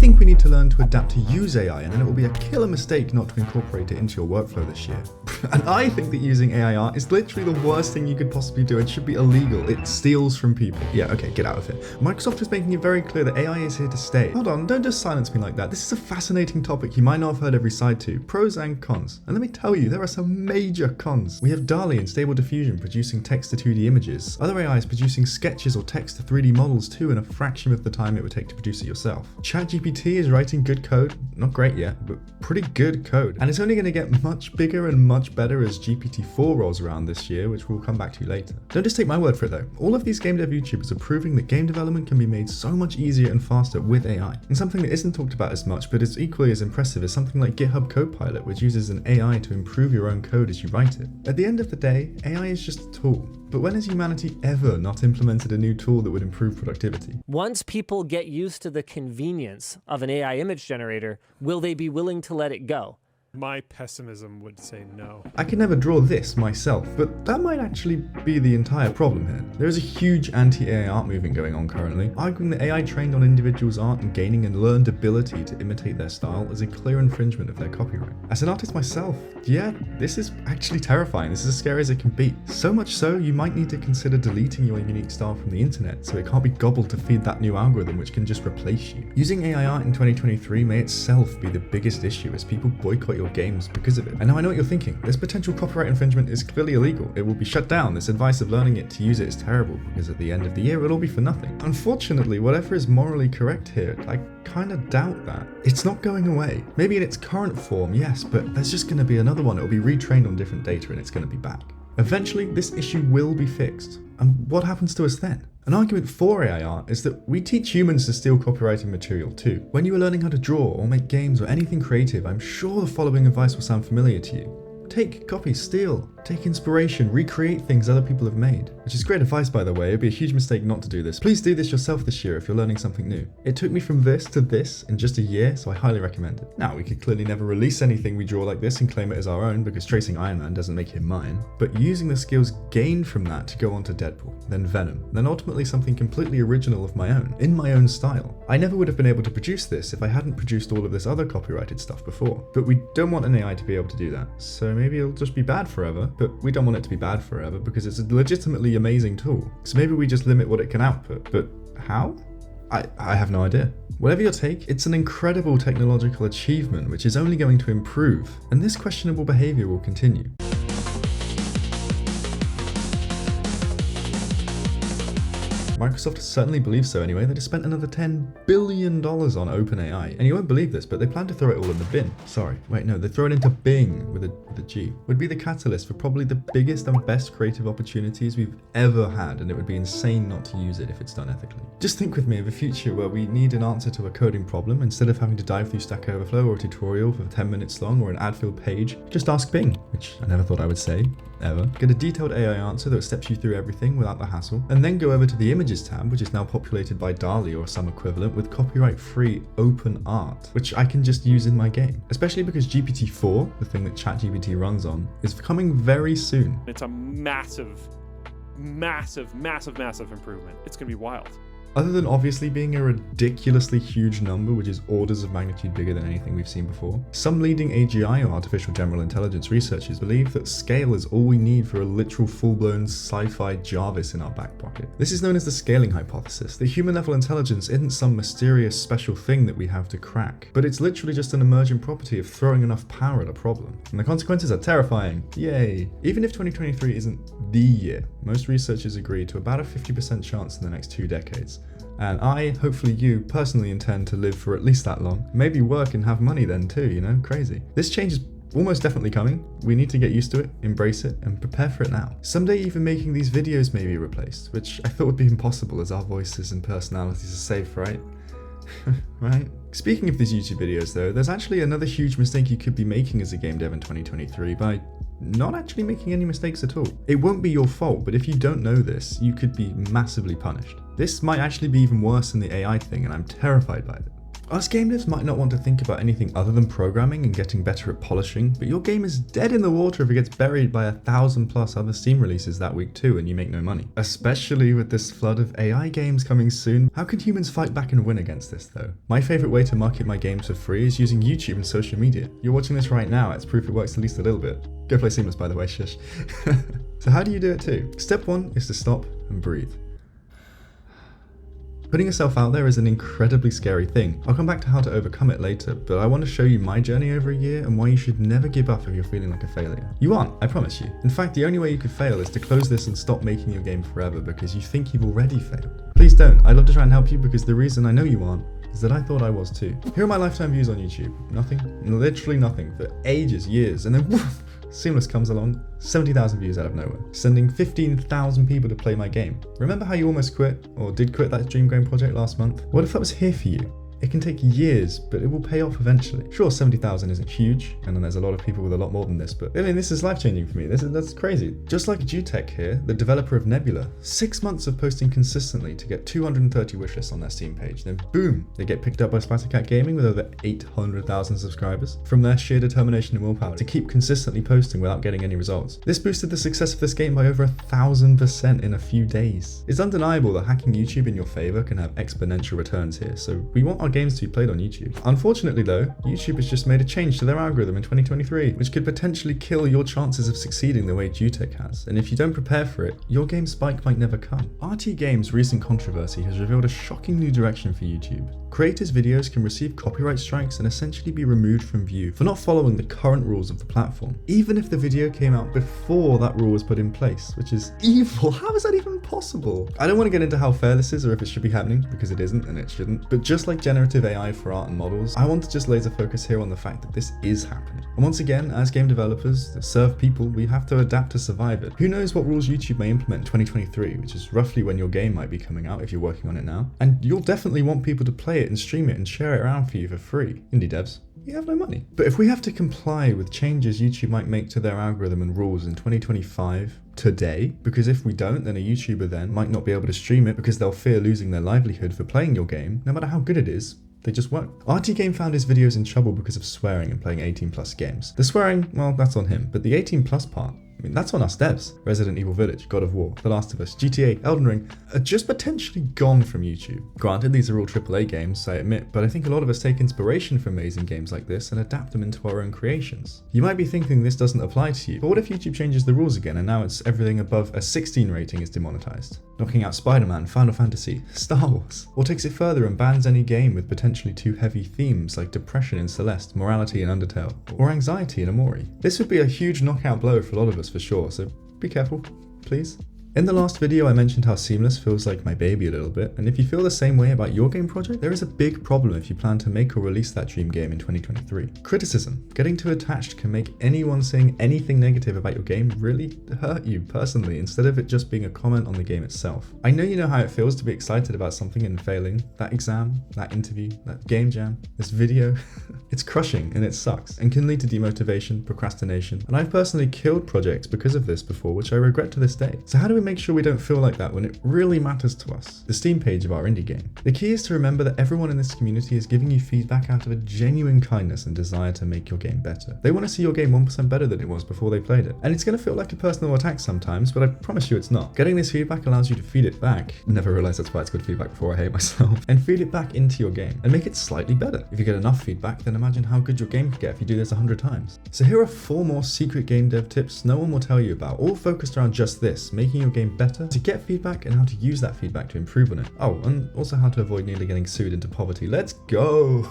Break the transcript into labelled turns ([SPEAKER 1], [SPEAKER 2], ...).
[SPEAKER 1] think we need to learn to adapt to use AI, and then it will be a killer mistake not to incorporate it into your workflow this year. And I think that using AI art is literally the worst thing you could possibly do. It should be illegal. It steals from people. Yeah, okay, get out of it. Microsoft is making it very clear that AI is here to stay. Hold on, don't just silence me like that. This is a fascinating topic you might not have heard every side to. Pros and cons. And let me tell you, there are some major cons. We have DALL-E and Stable Diffusion producing text to 2D images. Other AIs producing sketches or text to 3D models too in a fraction of the time it would take to produce it yourself. ChatGPT is writing good code. Not great yet, but pretty good code. And it's only going to get much bigger and much better as GPT-4 rolls around this year, which we'll come back to later. Don't just take my word for it though. All of these game dev YouTubers are proving that game development can be made so much easier and faster with AI. And something that isn't talked about as much, but is equally as impressive, is something like GitHub Copilot, which uses an AI to improve your own code as you write it. At the end of the day, AI is just a tool. But when has humanity ever not implemented a new tool that would improve productivity?
[SPEAKER 2] Once people get used to the convenience of an AI image generator, will they be willing to let it go?
[SPEAKER 3] My pessimism would say no.
[SPEAKER 1] I could never draw this myself, but that might actually be the entire problem here. There is a huge anti-AI art movement going on currently, arguing that AI trained on individuals' art and gaining a learned ability to imitate their style is a clear infringement of their copyright. As an artist myself, yeah, this is actually terrifying. This is as scary as it can be. So much so, you might need to consider deleting your unique style from the internet so it can't be gobbled to feed that new algorithm which can just replace you. Using AI art in 2023 may itself be the biggest issue as people boycott your games because of it. And now I know what you're thinking. This potential copyright infringement is clearly illegal. It will be shut down. This advice of learning it to use it is terrible because at the end of the year it'll all be for nothing. Unfortunately, whatever is morally correct here, I kind of doubt that. It's not going away. Maybe in its current form, yes, but there's just going to be another one. It'll be retrained on different data and it's going to be back. Eventually, this issue will be fixed. And what happens to us then? An argument for AI art is that we teach humans to steal copyrighted material too. When you are learning how to draw or make games or anything creative, I'm sure the following advice will sound familiar to you. Take, copy, steal, take inspiration, recreate things other people have made. Which is great advice, by the way. It'd be a huge mistake not to do this. Please do this yourself this year if you're learning something new. It took me from this to this in just a year, so I highly recommend it. Now, we could clearly never release anything we draw like this and claim it as our own because tracing Iron Man doesn't make him mine. But using the skills gained from that to go on to Deadpool, then Venom, then ultimately something completely original of my own, in my own style. I never would have been able to produce this if I hadn't produced all of this other copyrighted stuff before. But we don't want an AI to be able to do that. So maybe it'll just be bad forever, but we don't want it to be bad forever because it's a legitimately amazing tool. So maybe we just limit what it can output. But how? I have no idea. Whatever your take, it's an incredible technological achievement which is only going to improve, and this questionable behavior will continue. Microsoft certainly believes so anyway. They just spent another $10 billion on OpenAI. And you won't believe this, but they plan to throw it all in the bin. Sorry, wait, no, they throw it into Bing with a G. Would be the catalyst for probably the biggest and best creative opportunities we've ever had, and it would be insane not to use it if it's done ethically. Just think with me of a future where we need an answer to a coding problem. Instead of having to dive through Stack Overflow or a tutorial for 10 minutes long or an ad-filled page, just ask Bing, which I never thought I would say, ever. Get a detailed AI answer that steps you through everything without the hassle, and then go over to the Images tab, which is now populated by DALL-E or some equivalent with copyright-free open art, which I can just use in my game. Especially because GPT-4, the thing that ChatGPT runs on, is coming very soon.
[SPEAKER 3] It's a massive improvement. It's gonna be wild.
[SPEAKER 1] Other than obviously being a ridiculously huge number, which is orders of magnitude bigger than anything we've seen before, some leading AGI or artificial general intelligence researchers believe that scale is all we need for a literal full-blown sci-fi Jarvis in our back pocket. This is known as the scaling hypothesis. The human level intelligence isn't some mysterious special thing that we have to crack, but it's literally just an emergent property of throwing enough power at a problem. And the consequences are terrifying. Yay! Even if 2023 isn't the year, most researchers agree to about a 50% chance in the next 2 decades. And I, hopefully you, personally intend to live for at least that long. Maybe work and have money then too, you know, crazy. This change is almost definitely coming. We need to get used to it, embrace it, and prepare for it now. Someday even making these videos may be replaced, which I thought would be impossible as our voices and personalities are safe, right? Right? Speaking of these YouTube videos though, there's actually another huge mistake you could be making as a game dev in 2023 by not actually making any mistakes at all. It won't be your fault, but if you don't know this, you could be massively punished. This might actually be even worse than the AI thing, and I'm terrified by it. Us game devs might not want to think about anything other than programming and getting better at polishing, but your game is dead in the water if it gets buried by 1,000+ other Steam releases that week too and you make no money. Especially with this flood of AI games coming soon. How can humans fight back and win against this though? My favourite way to market my games for free is using YouTube and social media. You're watching this right now, it's proof it works at least a little bit. Go play Seamless by the way, shush. So how do you do it too? Step 1 is to stop and breathe. Putting yourself out there is an incredibly scary thing. I'll come back to how to overcome it later, but I want to show you my journey over a year and why you should never give up if you're feeling like a failure. You aren't, I promise you. In fact, the only way you could fail is to close this and stop making your game forever because you think you've already failed. Please don't. I'd love to try and help you because the reason I know you aren't is that I thought I was too. Here are my lifetime views on YouTube. Nothing, literally nothing, for ages, years, and then woof, Seamless comes along, 70,000 views out of nowhere, sending 15,000 people to play my game. Remember how you almost quit, or did quit that Dream Game project last month? What if that was here for you? It can take years, but it will pay off eventually. Sure, 70,000 isn't huge, and then there's a lot of people with a lot more than this, but I mean, this is life-changing for me. That's crazy. Just like Jutech here, the developer of Nebula, 6 months of posting consistently to get 230 wishlists on their Steam page. Then boom, they get picked up by Splattercatgaming with over 800,000 subscribers from their sheer determination and willpower to keep consistently posting without getting any results. This boosted the success of this game by over 1,000% in a few days. It's undeniable that hacking YouTube in your favor can have exponential returns here, so we want our games to be played on YouTube. Unfortunately though, YouTube has just made a change to their algorithm in 2023, which could potentially kill your chances of succeeding the way Jutech has. And if you don't prepare for it, your game's spike might never come. RT Games' recent controversy has revealed a shocking new direction for YouTube. Creators' videos can receive copyright strikes and essentially be removed from view for not following the current rules of the platform, even if the video came out before that rule was put in place, which is evil. How is that even possible? I don't want to get into how fair this is or if it should be happening, because it isn't and it shouldn't, but just like generative AI for art and models, I want to just laser focus here on the fact that this is happening. And once again, as game developers that serve people, we have to adapt to survive it. Who knows what rules YouTube may implement in 2023, which is roughly when your game might be coming out if you're working on it now. And you'll definitely want people to play it and stream it and share it around for you for free. Indie devs, you have no money. But if we have to comply with changes YouTube might make to their algorithm and rules in 2025, today, because if we don't, then a YouTuber then might not be able to stream it because they'll fear losing their livelihood for playing your game, no matter how good it is. They just won't. RT Game found his videos in trouble because of swearing and playing 18+ games. The swearing, well, that's on him, but the 18+ part, I mean, that's on us devs. Resident Evil Village, God of War, The Last of Us, GTA, Elden Ring are just potentially gone from YouTube. Granted, these are all AAA games, I admit, but I think a lot of us take inspiration from amazing games like this and adapt them into our own creations. You might be thinking this doesn't apply to you, but what if YouTube changes the rules again and now it's everything above a 16 rating is demonetized? Knocking out Spider-Man, Final Fantasy, Star Wars, or takes it further and bans any game with potentially too heavy themes like depression in Celeste, morality in Undertale, or anxiety in Amori. This would be a huge knockout blow for a lot of us for sure, so be careful, please. In the last video I mentioned how Seamless feels like my baby a little bit, and if you feel the same way about your game project, there is a big problem if you plan to make or release that dream game in 2023. Criticism. Getting too attached can make anyone saying anything negative about your game really hurt you personally, instead of it just being a comment on the game itself. I know you know how it feels to be excited about something and failing. That exam, that interview, that game jam, this video. It's crushing and it sucks, and can lead to demotivation, procrastination, and I've personally killed projects because of this before, which I regret to this day. So how do we make sure we don't feel like that when it really matters to us? The Steam page of our indie game. The key is to remember that everyone in this community is giving you feedback out of a genuine kindness and desire to make your game better. They want to see your game 1% better than it was before they played it. And it's going to feel like a personal attack sometimes, but I promise you it's not. Getting this feedback allows you to feed it back. Never realized that's why it's good feedback before I hate myself. And feed it back into your game and make it slightly better. If you get enough feedback, then imagine how good your game could get if you do this 100 times. So here are 4 more secret game dev tips no one will tell you about, all focused around just this, making your game better, to get feedback and how to use that feedback to improve on it. Oh, and also how to avoid nearly getting sued into poverty. Let's go!